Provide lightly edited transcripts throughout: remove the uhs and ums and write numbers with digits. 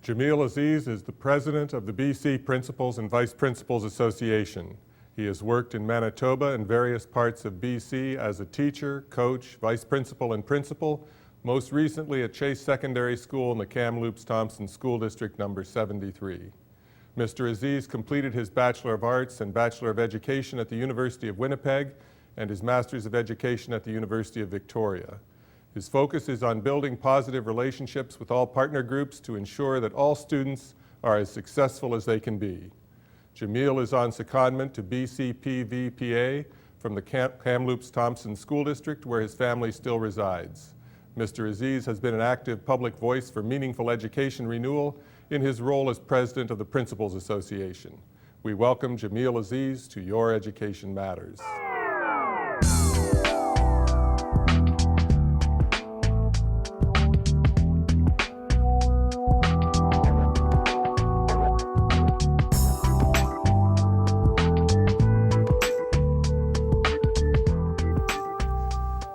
Jameel Aziz is the president of the BC Principals and Vice Principals Association. He has worked in Manitoba and various parts of BC as a teacher, coach, vice principal, and principal, most recently at Chase Secondary School in the Kamloops-Thompson School District number 73. Mr. Aziz completed his Bachelor of Arts and Bachelor of Education at the University of Winnipeg and his Master's of Education at the University of Victoria. His focus is on building positive relationships with all partner groups to ensure that all students are as successful as they can be. Jameel is on secondment to BCPVPA from the Kamloops-Thompson School District, where his family still resides. Mr. Aziz has been an active public voice for meaningful education renewal in his role as president of the Principals Association. We welcome Jameel Aziz to Your Education Matters.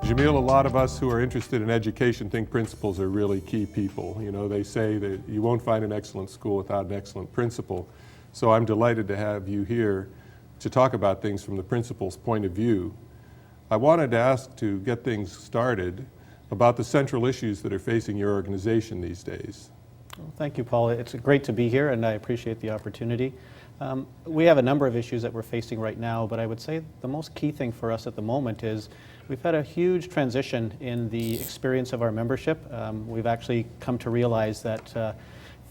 Jameel, a lot of us who are interested in education think principals are really key people. You know, they say that you won't find an excellent school without an excellent principal. So I'm delighted to have you here to talk about things from the principal's point of view. I wanted to ask, to get things started, about the central issues that are facing your organization these days. Well, thank you, Paul. It's great to be here, and I appreciate the opportunity. We have a number of issues that we're facing right now, but I would say the most key thing for us at the moment is we've had a huge transition in the experience of our membership. We've actually come to realize that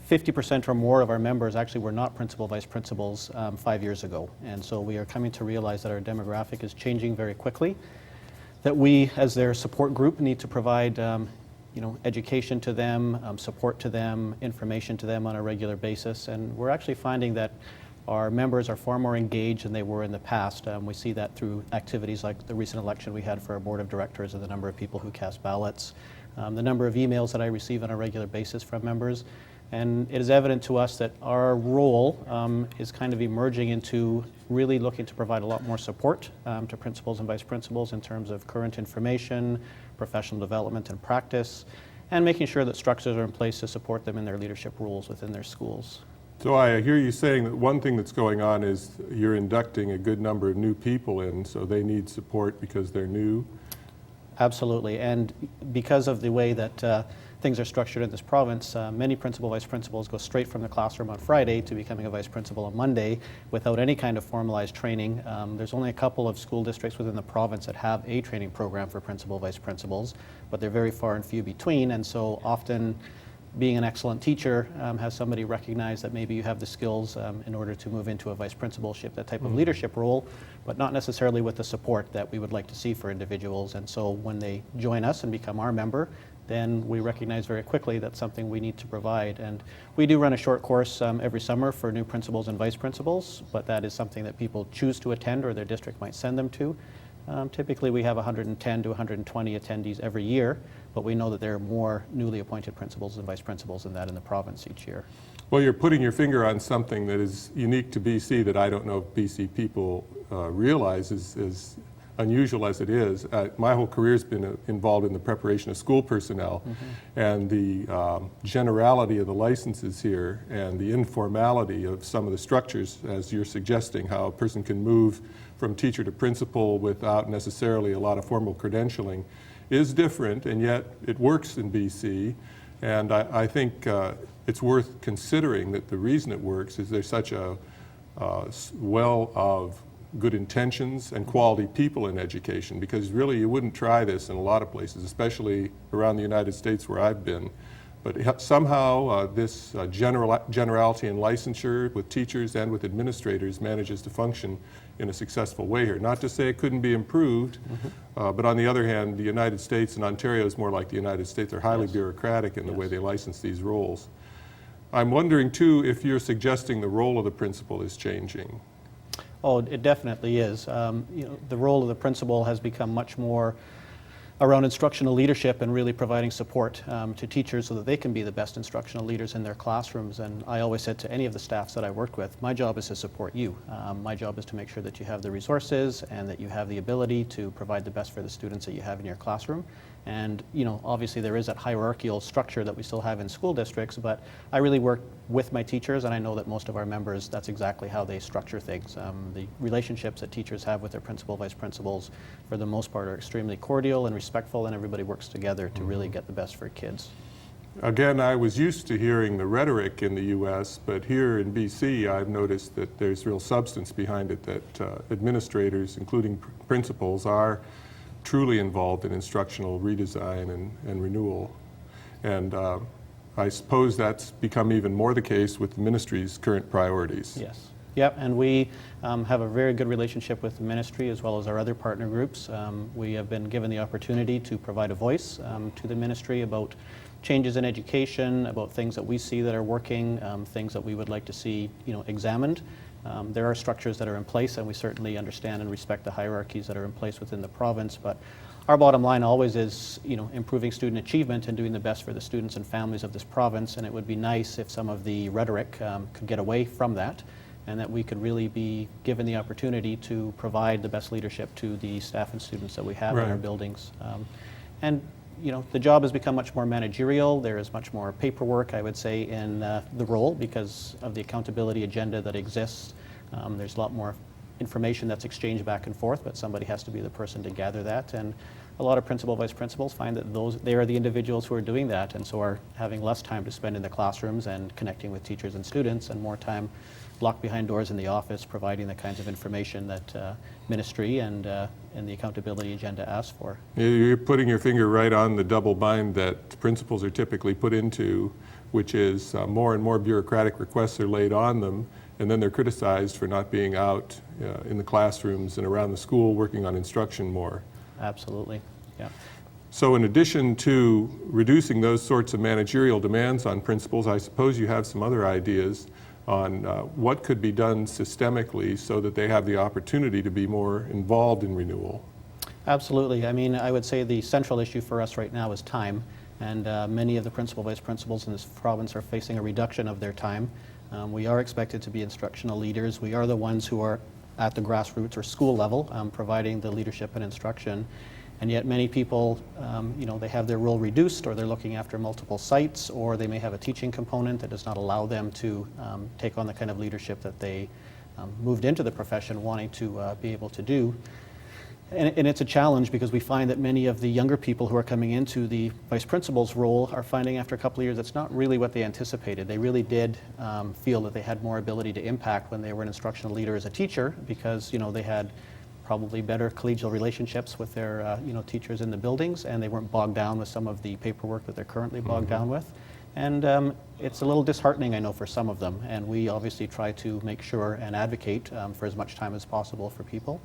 50% or more of our members actually were not principal vice principals 5 years ago. And so we are coming to realize that our demographic is changing very quickly, that we, as their support group, need to provide education to them, support to them, information to them on a regular basis. And we're actually finding that our members are far more engaged than they were in the past. We see that through activities like the recent election we had for our board of directors and the number of people who cast ballots, the number of emails that I receive on a regular basis from members. And it is evident to us that our role is kind of emerging into really looking to provide a lot more support to principals and vice principals in terms of current information, professional development and practice, and making sure that structures are in place to support them in their leadership roles within their schools. So I hear you saying that one thing that's going on is you're inducting a good number of new people in, so they need support because they're new. Absolutely, and because of the way that things are structured in this province, many principal vice principals go straight from the classroom on Friday to becoming a vice principal on Monday without any kind of formalized training. There's only a couple of school districts within the province that have a training program for principal vice principals, but they're very far and few between, and so often being an excellent teacher has somebody recognize that maybe you have the skills in order to move into a vice principalship, that type of leadership role, but not necessarily with the support that we would like to see for individuals. And so when they join us and become our member, then we recognize very quickly that's something we need to provide. And we do run a short course every summer for new principals and vice principals, but that is something that people choose to attend or their district might send them to. Typically we have 110 to 120 attendees every year, but we know that there are more newly appointed principals and vice principals than that in the province each year. Well, you're putting your finger on something that is unique to BC that I don't know if BC people realize is as unusual as it is. My whole career's been involved in the preparation of school personnel, and the generality of the licenses here and the informality of some of the structures, as you're suggesting, how a person can move from teacher to principal without necessarily a lot of formal credentialing, is different, and yet it works in BC. And I think it's worth considering that the reason it works is there's such a well of good intentions and quality people in education, because really you wouldn't try this in a lot of places, especially around the United States where I've been. But somehow this generality and licensure with teachers and with administrators manages to function in a successful way here. Not to say it couldn't be improved, but on the other hand, the United States and Ontario is more like the United States. They're highly bureaucratic in the way they license these roles. I'm wondering too if you're suggesting the role of the principal is changing. Oh, it definitely is. The role of the principal has become much more around instructional leadership and really providing support to teachers so that they can be the best instructional leaders in their classrooms. And I always said to any of the staffs that I worked with, my job is to support you. My job is to make sure that you have the resources and that you have the ability to provide the best for the students that you have in your classroom. And obviously there is that hierarchical structure that we still have in school districts, but I really work with my teachers, and I know that most of our members, that's exactly how they structure things. The relationships that teachers have with their principal, vice principals, for the most part, are extremely cordial and respectful, and everybody works together to really get the best for kids. Again, I was used to hearing the rhetoric in the U.S., but here in BC, I've noticed that there's real substance behind it, that administrators, including principals, are truly involved in instructional redesign and renewal. And I suppose that's become even more the case with the ministry's current priorities. Yes. Yep, and we have a very good relationship with the ministry as well as our other partner groups. We have been given the opportunity to provide a voice to the ministry about changes in education, about things that we see that are working, things that we would like to see examined. There are structures that are in place, and we certainly understand and respect the hierarchies that are in place within the province, but our bottom line always is improving student achievement and doing the best for the students and families of this province, and it would be nice if some of the rhetoric could get away from that, and that we could really be given the opportunity to provide the best leadership to the staff and students that we have in our buildings. And the job has become much more managerial. There is much more paperwork, I would say, in the role because of the accountability agenda that exists. There's a lot more information that's exchanged back and forth, but somebody has to be the person to gather that. And a lot of principal, vice principals find that they are the individuals who are doing that, and so are having less time to spend in the classrooms and connecting with teachers and students, and more time locked behind doors in the office, providing the kinds of information that ministry and the accountability agenda asks for. You're putting your finger right on the double bind that principals are typically put into, which is more and more bureaucratic requests are laid on them, and then they're criticized for not being out in the classrooms and around the school working on instruction more. Absolutely, yeah. So in addition to reducing those sorts of managerial demands on principals, I suppose you have some other ideas on what could be done systemically so that they have the opportunity to be more involved in renewal. Absolutely. I mean, I would say the central issue for us right now is time, and many of the principal, vice principals in this province are facing a reduction of their time. We are expected to be instructional leaders. We are the ones who are at the grassroots or school level providing the leadership and instruction. And yet many people, they have their role reduced, or they're looking after multiple sites, or they may have a teaching component that does not allow them to take on the kind of leadership that they moved into the profession wanting to be able to do. And it's a challenge because we find that many of the younger people who are coming into the vice principal's role are finding after a couple of years it's not really what they anticipated. They really did feel that they had more ability to impact when they were an instructional leader as a teacher because, they had probably better collegial relationships with their teachers in the buildings, and they weren't bogged down with some of the paperwork that they're currently bogged down with. And it's a little disheartening, I know, for some of them, and we obviously try to make sure and advocate for as much time as possible for people.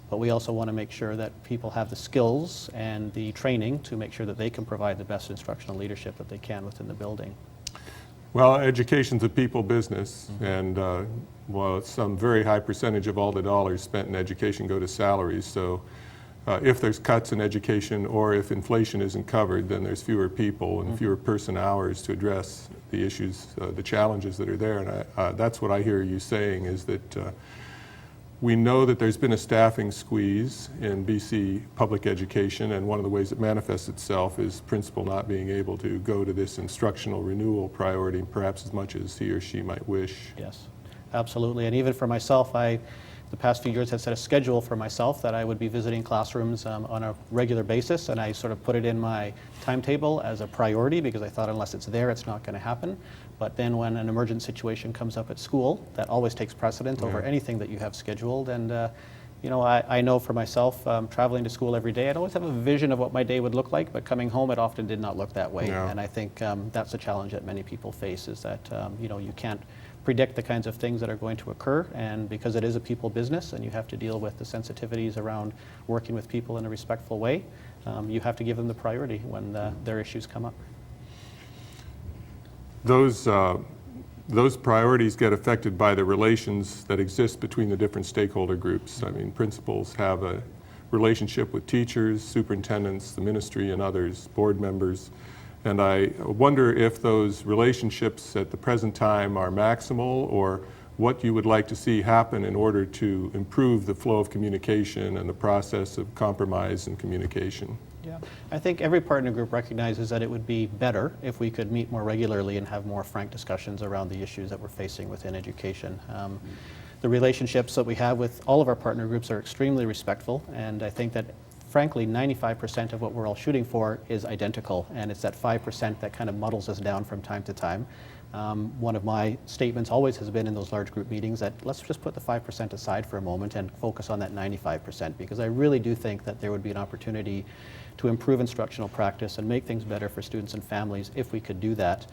But we also want to make sure that people have the skills and the training to make sure that they can provide the best instructional leadership that they can within the building. Well, education's a people business, and some very high percentage of all the dollars spent in education go to salaries. So if there's cuts in education or if inflation isn't covered, then there's fewer people and fewer person hours to address the issues, the challenges that are there. And that's what I hear you saying is that we know that there's been a staffing squeeze in BC public education, and one of the ways it manifests itself is principal not being able to go to this instructional renewal priority perhaps as much as he or she might wish. Yes, absolutely. And even for myself, the past few years had set a schedule for myself that I would be visiting classrooms on a regular basis, and I sort of put it in my timetable as a priority because I thought unless it's there, it's not going to happen. But then when an emergent situation comes up at school, that always takes precedent over anything that you have scheduled. And I know for myself, traveling to school every day, I'd always have a vision of what my day would look like, but coming home, it often did not look that way. Yeah. And I think that's a challenge that many people face is that, you can't predict the kinds of things that are going to occur, and because it is a people business and you have to deal with the sensitivities around working with people in a respectful way, you have to give them the priority when their issues come up. Those priorities get affected by the relations that exist between the different stakeholder groups. I mean, principals have a relationship with teachers, superintendents, the ministry, and others, board members. And I wonder if those relationships at the present time are maximal, or what you would like to see happen in order to improve the flow of communication and the process of compromise and communication. Yeah, I think every partner group recognizes that it would be better if we could meet more regularly and have more frank discussions around the issues that we're facing within education. The relationships that we have with all of our partner groups are extremely respectful, and I think that frankly 95% of what we're all shooting for is identical, and it's that 5% that kind of muddles us down from time to time. One of my statements always has been in those large group meetings that let's just put the 5% aside for a moment and focus on that 95%, because I really do think that there would be an opportunity to improve instructional practice and make things better for students and families if we could do that.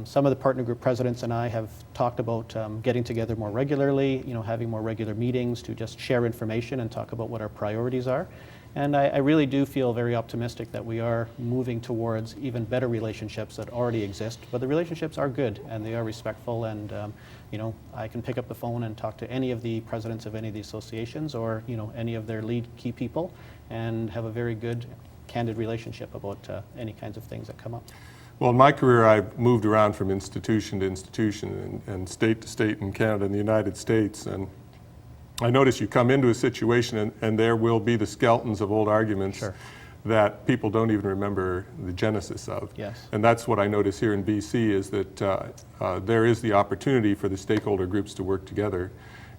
Some of the partner group presidents and I have talked about getting together more regularly, having more regular meetings to just share information and talk about what our priorities are. And I really do feel very optimistic that we are moving towards even better relationships that already exist. But the relationships are good and they are respectful, and I can pick up the phone and talk to any of the presidents of any of the associations or any of their lead key people and have a very good, candid relationship about any kinds of things that come up. Well, in my career, I've moved around from institution to institution and state to state in Canada and the United States. And I notice you come into a situation and there will be the skeletons of old arguments Sure. that people don't even remember the genesis of. Yes. And that's what I notice here in BC is that there is the opportunity for the stakeholder groups to work together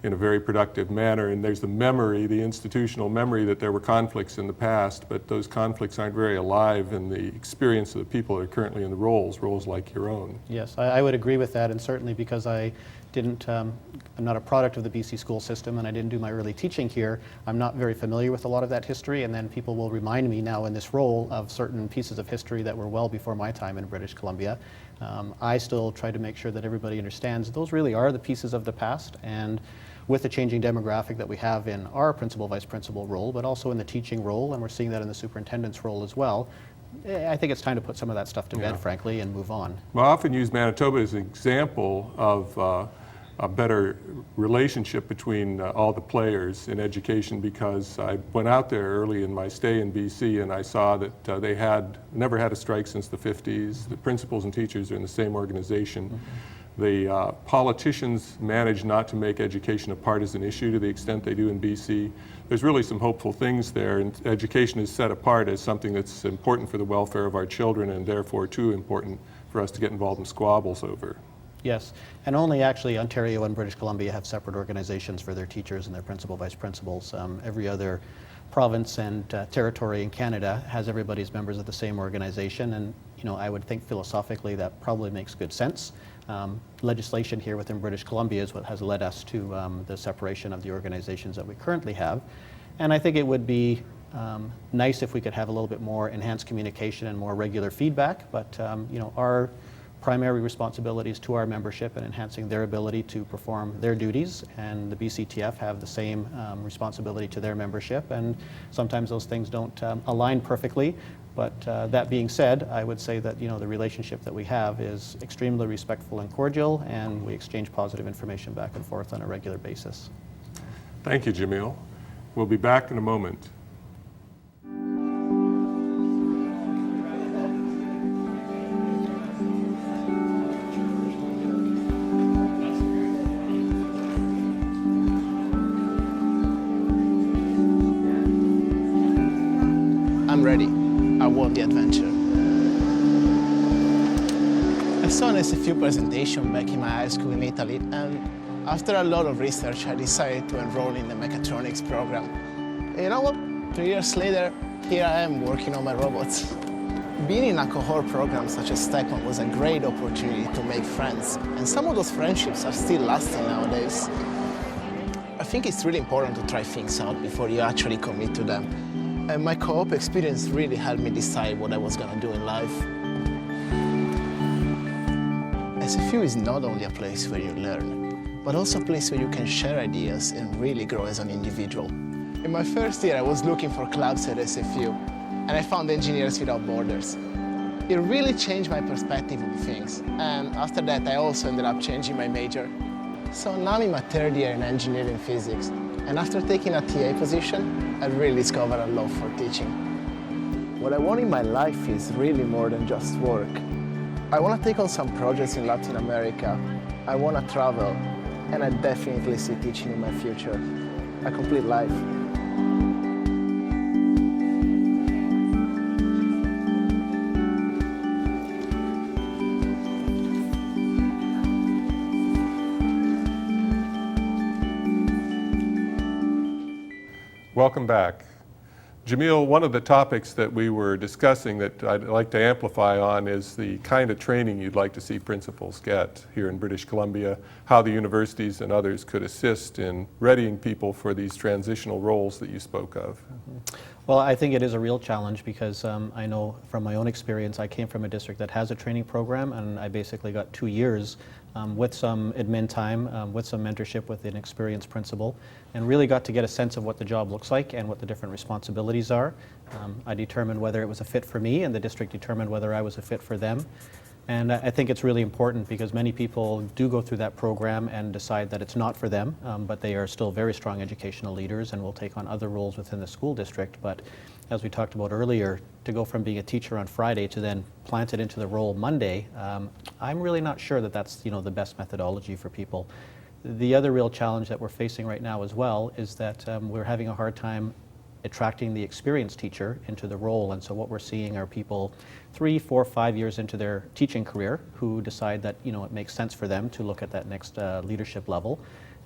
in a very productive manner. And there's the memory, the institutional memory that there were conflicts in the past, but those conflicts aren't very alive in the experience of the people that are currently in the roles like your own. Yes, I would agree with that, and certainly because I'm not a product of the BC school system and I didn't do my early teaching here, I'm not very familiar with a lot of that history, and then people will remind me now in this role of certain pieces of history that were well before my time in British Columbia. I still try to make sure that everybody understands those really are the pieces of the past, and with the changing demographic that we have in our principal, vice principal role, but also in the teaching role, and we're seeing that in the superintendent's role as well, I think it's time to put some of that stuff to bed, frankly, and move on. Well, I often use Manitoba as an example of a better relationship between all the players in education, because I went out there early in my stay in BC and I saw that they had never had a strike since the 50s. The principals and teachers are in the same organization. Mm-hmm. The politicians manage not to make education a partisan issue to the extent they do in BC. There's really some hopeful things there, and education is set apart as something that's important for the welfare of our children and therefore too important for us to get involved in squabbles over. Yes, and only actually Ontario and British Columbia have separate organizations for their teachers and their principal, vice principals. Every other province and territory in Canada has everybody's members of the same organization, and I would think philosophically that probably makes good sense. Legislation here within British Columbia is what has led us to the separation of the organizations that we currently have, and I think it would be nice if we could have a little bit more enhanced communication and more regular feedback, but our primary responsibilities to our membership and enhancing their ability to perform their duties, and the BCTF have the same responsibility to their membership, and sometimes those things don't align perfectly. But that being said, I would say that the relationship that we have is extremely respectful and cordial, and we exchange positive information back and forth on a regular basis. Thank you, Jameel. We'll be back in a moment. I'm ready. I want the adventure. I saw an SFU presentation back in my high school in Italy, and after a lot of research, I decided to enroll in the mechatronics program. And you know what? 3 years later, here I am working on my robots. Being in a cohort program such as STECON was a great opportunity to make friends, and some of those friendships are still lasting nowadays. I think it's really important to try things out before you actually commit to them. And my co-op experience really helped me decide what I was going to do in life. SFU is not only a place where you learn, but also a place where you can share ideas and really grow as an individual. In my first year, I was looking for clubs at SFU, and I found Engineers Without Borders. It really changed my perspective on things, and after that, I also ended up changing my major. So now I'm in my third year in engineering physics, and after taking a TA position, I really discovered a love for teaching. What I want in my life is really more than just work. I want to take on some projects in Latin America. I want to travel, and I definitely see teaching in my future, a complete life. Welcome back. Jameel, one of the topics that we were discussing that I'd like to amplify on is the kind of training you'd like to see principals get here in British Columbia, how the universities and others could assist in readying people for these transitional roles that you spoke of. Well, I think it is a real challenge because I know from my own experience, I came from a district that has a training program, and I basically got 2 years with some admin time, with some mentorship with an experienced principal, and really got to get a sense of what the job looks like and what the different responsibilities are. I determined whether it was a fit for me, and the district determined whether I was a fit for them. And I think it's really important because many people do go through that program and decide that it's not for them, but they are still very strong educational leaders and will take on other roles within the school district. But as we talked about earlier, to go from being a teacher on Friday to then plant it into the role Monday, I'm really not sure that that's the best methodology for people. The other real challenge that we're facing right now as well is that we're having a hard time attracting the experienced teacher into the role. And so what we're seeing are people 3, 4, 5 years into their teaching career who decide that it makes sense for them to look at that next leadership level.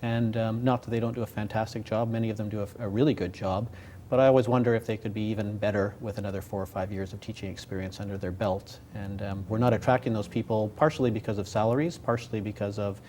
And not that they don't do a fantastic job, many of them do a really good job, but I always wonder if they could be even better with another 4 or 5 years of teaching experience under their belt. And we're not attracting those people partially because of salaries, partially because of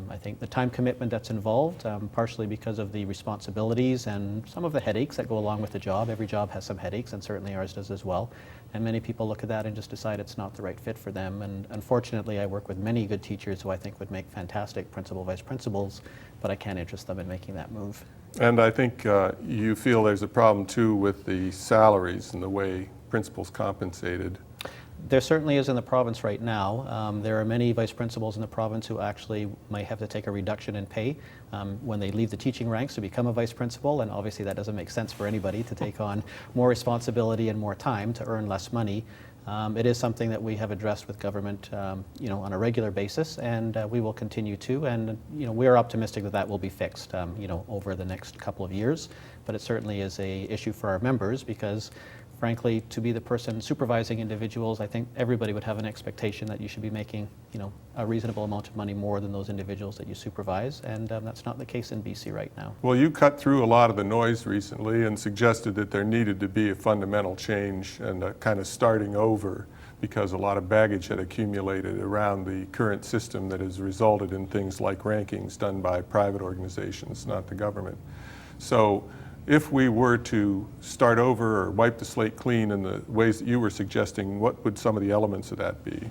I think the time commitment that's involved, partially because of the responsibilities and some of the headaches that go along with the job. Every job has some headaches, and certainly ours does as well. And many people look at that and just decide it's not the right fit for them. And unfortunately, I work with many good teachers who I think would make fantastic principal, vice principals, but I can't interest them in making that move. And I think you feel there's a problem too with the salaries and the way principals compensated. There certainly is in the province right now. There are many vice principals in the province who actually might have to take a reduction in pay when they leave the teaching ranks to become a vice principal, and obviously that doesn't make sense for anybody to take on more responsibility and more time to earn less money. It is something that we have addressed with government on a regular basis, and we will continue to, and we're optimistic that that will be fixed over the next couple of years, but it certainly is an issue for our members because frankly, to be the person supervising individuals, I think everybody would have an expectation that you should be making, a reasonable amount of money more than those individuals that you supervise, and that's not the case in BC right now. Well, you cut through a lot of the noise recently and suggested that there needed to be a fundamental change and a kind of starting over because a lot of baggage had accumulated around the current system that has resulted in things like rankings done by private organizations, not the government. So if we were to start over or wipe the slate clean in the ways that you were suggesting, what would some of the elements of that be?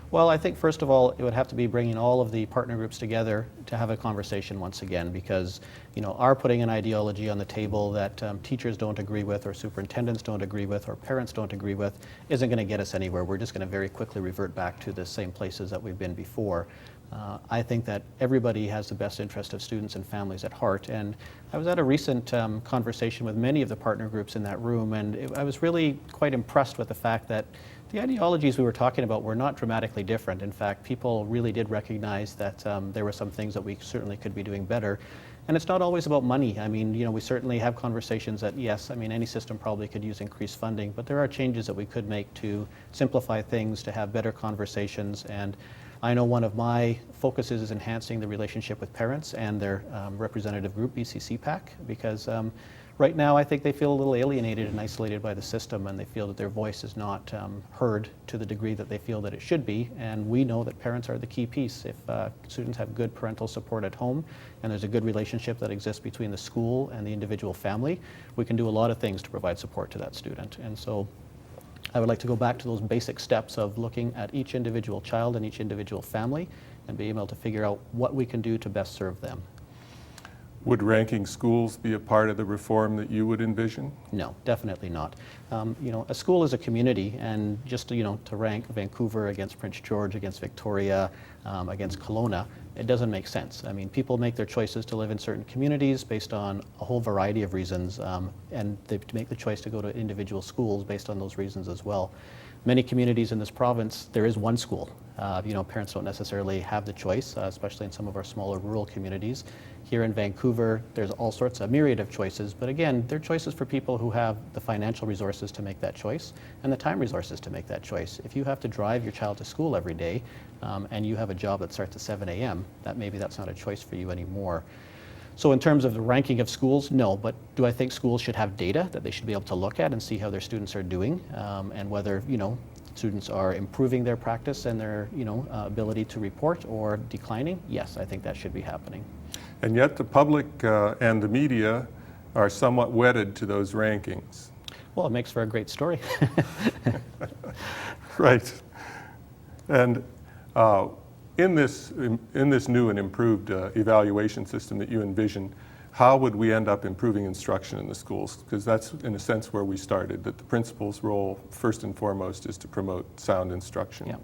Well, I think first of all, it would have to be bringing all of the partner groups together to have a conversation once again, because our putting an ideology on the table that teachers don't agree with, or superintendents don't agree with, or parents don't agree with, isn't going to get us anywhere. We're just going to very quickly revert back to the same places that we've been before. I think that everybody has the best interest of students and families at heart, and I was at a recent conversation with many of the partner groups in that room, and I was really quite impressed with the fact that the ideologies we were talking about were not dramatically different. In fact, people really did recognize that there were some things that we certainly could be doing better. And it's not always about money. I mean, we certainly have conversations that, yes, any system probably could use increased funding, but there are changes that we could make to simplify things, to have better conversations. And I know one of my focuses is enhancing the relationship with parents and their representative group, BCCPAC, because right now I think they feel a little alienated and isolated by the system, and they feel that their voice is not heard to the degree that they feel that it should be. And we know that parents are the key piece. If students have good parental support at home and there's a good relationship that exists between the school and the individual family, we can do a lot of things to provide support to that student. And so I would like to go back to those basic steps of looking at each individual child and each individual family and being able to figure out what we can do to best serve them. Would ranking schools be a part of the reform that you would envision? No, definitely not. A school is a community, and just to rank Vancouver against Prince George, against Victoria, against Kelowna, it doesn't make sense. People make their choices to live in certain communities based on a whole variety of reasons, and they make the choice to go to individual schools based on those reasons as well. many communities in this province, there is one school. Parents don't necessarily have the choice, especially in some of our smaller rural communities. Here in Vancouver, there's all sorts of myriad of choices, but again, they're choices for people who have the financial resources to make that choice and the time resources to make that choice. If you have to drive your child to school every day and you have a job that starts at 7 a.m., maybe that's not a choice for you anymore. So in terms of the ranking of schools, no, but do I think schools should have data that they should be able to look at and see how their students are doing and whether, students are improving their practice and their, ability to report or declining? Yes, I think that should be happening. And yet the public and the media are somewhat wedded to those rankings. Well, it makes for a great story. Right. And in this new and improved evaluation system that you envision, how would we end up improving instruction in the schools? Because that's, in a sense, where we started, that the principal's role, first and foremost, is to promote sound instruction. Yeah.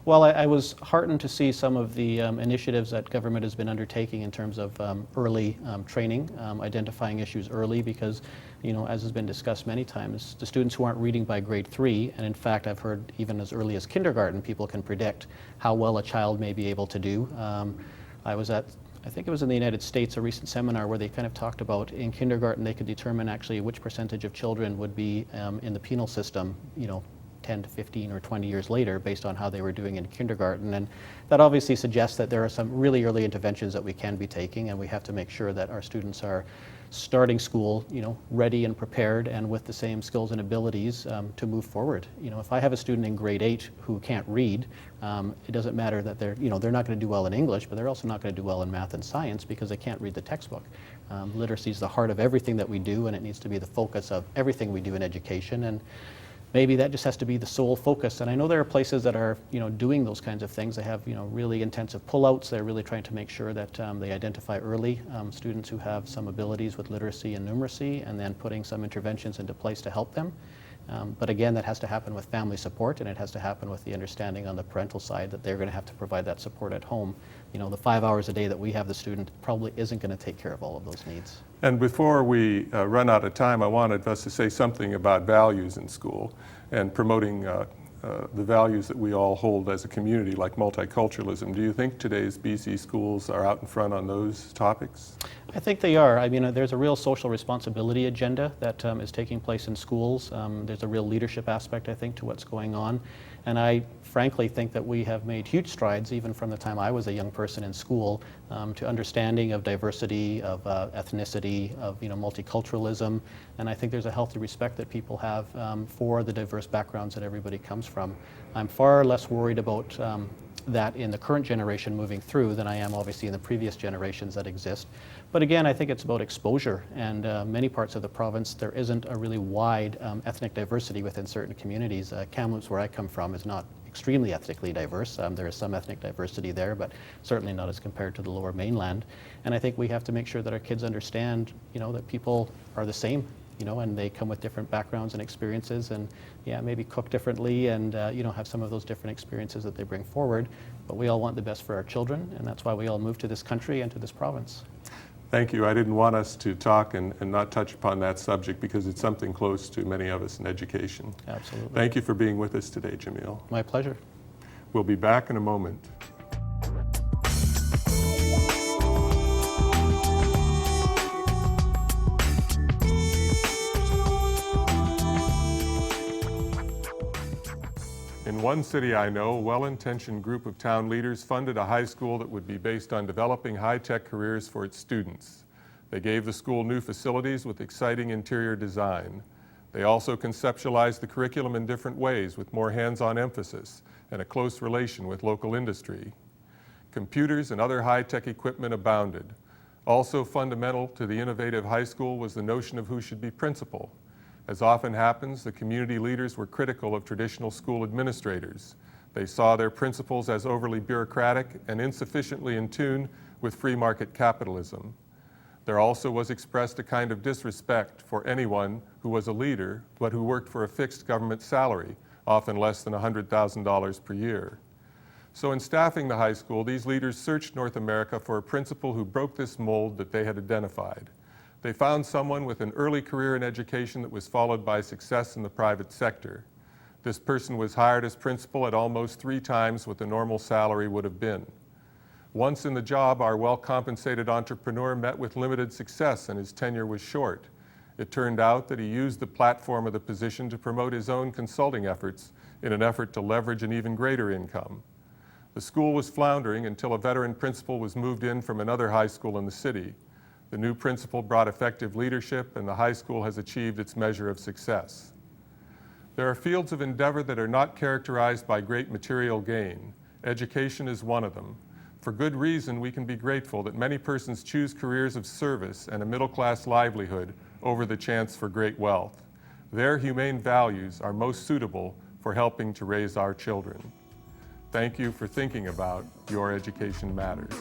Well, I was heartened to see some of the initiatives that government has been undertaking in terms of early training, identifying issues early, because, as has been discussed many times, the students who aren't reading by grade 3, and in fact, I've heard even as early as kindergarten, people can predict how well a child may be able to do. I was at, I think it was in the United States, a recent seminar where they kind of talked about in kindergarten they could determine actually which percentage of children would be in the penal system, 10 to 15 or 20 years later based on how they were doing in kindergarten. And that obviously suggests that there are some really early interventions that we can be taking, and we have to make sure that our students are starting school, ready and prepared and with the same skills and abilities to move forward. If I have a student in grade 8 who can't read, it doesn't matter that they're not going to do well in English, but they're also not going to do well in math and science because they can't read the textbook. Literacy is the heart of everything that we do, and it needs to be the focus of everything we do in education. And maybe that just has to be the sole focus. And I know there are places that are, doing those kinds of things. They have, really intensive pullouts. They're really trying to make sure that they identify early students who have some abilities with literacy and numeracy, and then putting some interventions into place to help them. But again, that has to happen with family support, and it has to happen with the understanding on the parental side that they're going to have to provide that support at home. The 5 hours a day that we have the student probably isn't going to take care of all of those needs. And before we run out of time, I wanted us to say something about values in school and promoting the values that we all hold as a community, like multiculturalism. Do you think today's BC schools are out in front on those topics? I think they are. There's a real social responsibility agenda that is taking place in schools. There's a real leadership aspect, I think, to what's going on. And I frankly think that we have made huge strides, even from the time I was a young person in school, to understanding of diversity, of ethnicity, of multiculturalism. And I think there's a healthy respect that people have for the diverse backgrounds that everybody comes from. I'm far less worried about that in the current generation moving through than I am obviously in the previous generations that exist. But again, I think it's about exposure, and many parts of the province there isn't a really wide ethnic diversity within certain communities. Kamloops, where I come from, is not extremely ethnically diverse. There is some ethnic diversity there, but certainly not as compared to the Lower Mainland. And I think we have to make sure that our kids understand, that people are the same, and they come with different backgrounds and experiences, and maybe cook differently and have some of those different experiences that they bring forward. But we all want the best for our children, and that's why we all moved to this country and to this province. Thank you. I didn't want us to talk and not touch upon that subject because it's something close to many of us in education. Absolutely. Thank you for being with us today, Jameel. My pleasure. We'll be back in a moment. In one city I know, a well-intentioned group of town leaders funded a high school that would be based on developing high-tech careers for its students. They gave the school new facilities with exciting interior design. They also conceptualized the curriculum in different ways with more hands-on emphasis and a close relation with local industry. Computers and other high-tech equipment abounded. Also fundamental to the innovative high school was the notion of who should be principal. As often happens, the community leaders were critical of traditional school administrators. They saw their principals as overly bureaucratic and insufficiently in tune with free market capitalism. There also was expressed a kind of disrespect for anyone who was a leader, but who worked for a fixed government salary, often less than $100,000 per year. So in staffing the high school, these leaders searched North America for a principal who broke this mold that they had identified. They found someone with an early career in education that was followed by success in the private sector. This person was hired as principal at almost 3 times what the normal salary would have been. Once in the job, our well-compensated entrepreneur met with limited success and his tenure was short. It turned out that he used the platform of the position to promote his own consulting efforts in an effort to leverage an even greater income. The school was floundering until a veteran principal was moved in from another high school in the city. The new principal brought effective leadership, and the high school has achieved its measure of success. There are fields of endeavor that are not characterized by great material gain. Education is one of them. For good reason, we can be grateful that many persons choose careers of service and a middle-class livelihood over the chance for great wealth. Their humane values are most suitable for helping to raise our children. Thank you for thinking about Your Education Matters.